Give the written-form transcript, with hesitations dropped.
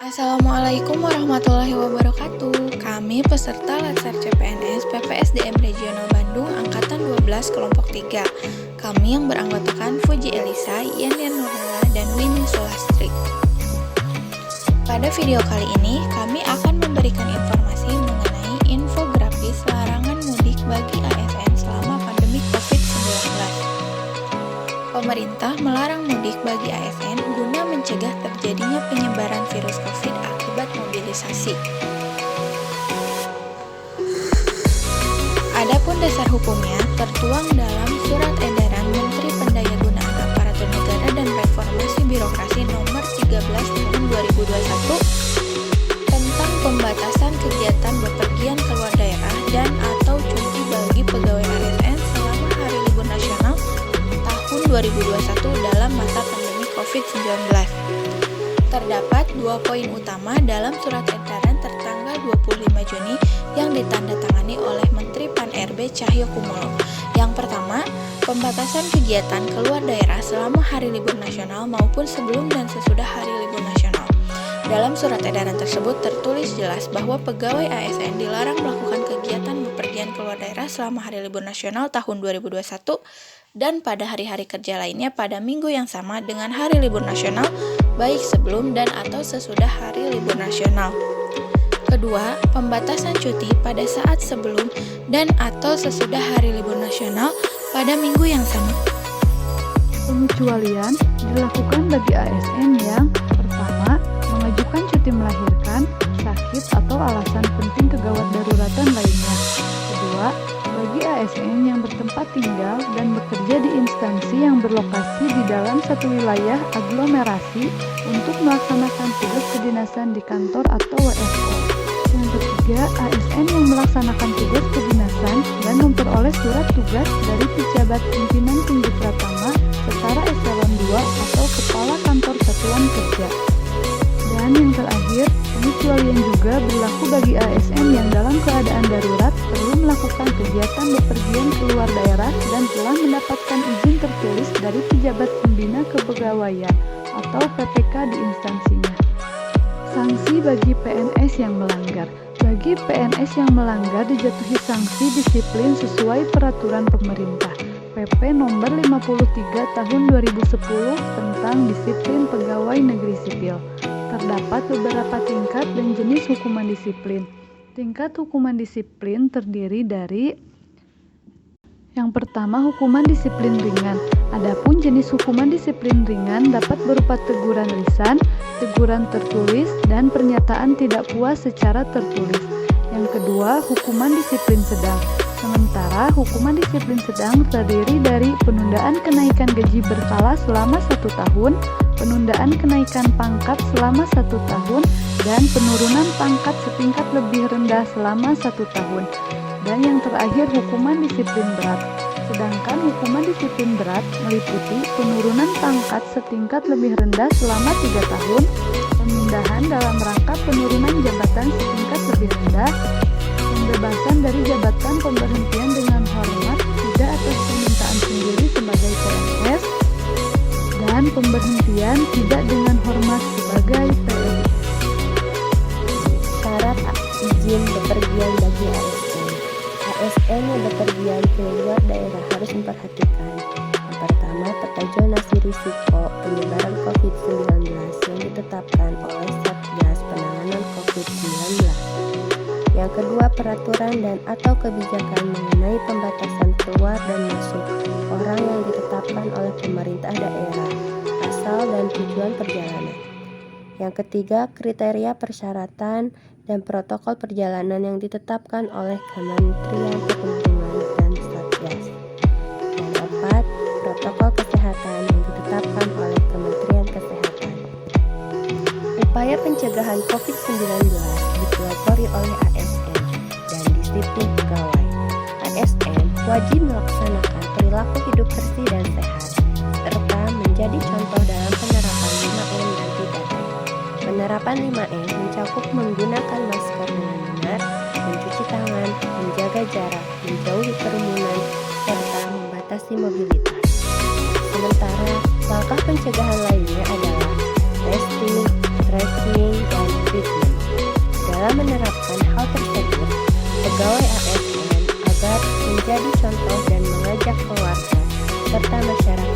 Assalamualaikum warahmatullahi wabarakatuh. Kami peserta Latsar CPNS PPSDM Regional Bandung Angkatan 12 Kelompok 3. Kami yang beranggotakan Fuji Elisa, Yan Nurhala, dan Winnie Sulastri. Pada video kali ini, kami akan memberikan informasi mengenai infografis larangan mudik bagi ASN selama pandemi COVID-19. Pemerintah melarang mudik bagi ASN guna mencegah terjadinya penyebaran virus COVID akibat mobilisasi. Adapun dasar hukumnya tertuang dalam Surat Edaran Menteri Pendayagunaan Aparatur Negara dan Reformasi Birokrasi Nomor 13 Tahun 2021 tentang pembatasan kegiatan bepergian keluar daerah dan atau cuti bagi pegawai ASN selama Hari Libur Nasional tahun 2021 dalam masa pandemi COVID-19. Terdapat 2 poin utama dalam Surat Edaran tertanggal 25 Juni yang ditandatangani oleh Menteri Pan-RB Cahyokumolo. Yang pertama, pembatasan kegiatan keluar daerah selama Hari Libur Nasional maupun sebelum dan sesudah Hari Libur Nasional. Dalam surat edaran tersebut tertulis jelas bahwa pegawai ASN dilarang melakukan kegiatan bepergian keluar daerah selama Hari Libur Nasional tahun 2021 dan pada hari-hari kerja lainnya pada minggu yang sama dengan Hari Libur Nasional, baik sebelum dan atau sesudah Hari Libur Nasional. Kedua, pembatasan cuti pada saat sebelum dan atau sesudah Hari Libur Nasional pada minggu yang sama. Pengecualian dilakukan bagi ASN yang pertama, mengajukan cuti melahirkan, sakit atau alasan penting kegawat daruratan lainnya. Kedua, bagi ASN yang bertempat tinggal dan bekerja di instansi yang berlokasi di dalam satu wilayah aglomerasi untuk melaksanakan tugas kedinasan di kantor atau WFO. Yang ketiga, ASN yang melaksanakan tugas kedinasan dan memperoleh surat tugas dari pejabat pimpinan tinggi Pratama setara eselon 2 atau kepala kantor satuan kerja. Dan yang terakhir, pengecualian juga berlaku bagi ASN yang dalam keadaan darurat perlu melakukan kegiatan bepergian keluar daerah dan telah mendapatkan izin tertulis dari pejabat pembina kepegawaian atau PPK di instansinya. Sanksi bagi PNS yang melanggar. Bagi PNS yang melanggar dijatuhi sanksi disiplin sesuai peraturan pemerintah PP nomor 53 tahun 2010 tentang disiplin pegawai negeri sipil. Terdapat beberapa tingkat dan jenis hukuman disiplin. Tingkat hukuman disiplin terdiri dari yang pertama, hukuman disiplin ringan. Adapun jenis hukuman disiplin ringan dapat berupa teguran lisan, teguran tertulis, dan pernyataan tidak puas secara tertulis. Yang kedua, hukuman disiplin sedang. Sementara hukuman disiplin sedang terdiri dari penundaan kenaikan gaji berkala selama 1 tahun, penundaan kenaikan pangkat selama 1 tahun, dan penurunan pangkat setingkat lebih rendah selama 1 tahun. Dan yang terakhir, hukuman disiplin berat. Sedangkan hukuman disiplin berat meliputi penurunan pangkat setingkat lebih rendah selama 3 tahun, pemindahan dalam rangka penurunan jabatan setingkat lebih rendah, pembebasan dari jabatan, pemberhentian dengan hormat tidak atas permintaan sendiri sebagai PNS, dan pemberhentian tidak dengan hormat sebagai PNS. Syarat izin bepergian bagi ASN. ASN yang bepergian ke luar daerah harus memperhatikan yang pertama, peta zonasi risiko penyebaran COVID-19 yang ditetapkan oleh Satgas Penanganan COVID-19. Yang kedua, peraturan dan atau kebijakan mengenai pembatasan keluar dan masuk orang yang ditetapkan oleh pemerintah daerah, asal dan tujuan perjalanan. Yang ketiga, kriteria persyaratan dan protokol perjalanan yang ditetapkan oleh Kementerian Perhubungan dan Satgas. Yang keempat, protokol kesehatan yang ditetapkan oleh Kementerian Kesehatan. Upaya pencegahan COVID-19 dipelopori oleh ASN dan disiplin pegawai. ASN wajib melaksanakan perilaku hidup bersih dan sehat, serta menjadi contoh dalam penerapan 5M dan 3T. Penerapan 5M mencakup menggunakan masker dengan benar, mencuci tangan, menjaga jarak, menjauhi kerumunan, serta membatasi mobilitas. Sementara, langkah pencegahan lainnya adalah testing, tracing, dan pegawai ASN agar menjadi contoh dan mengajak keluarga serta masyarakat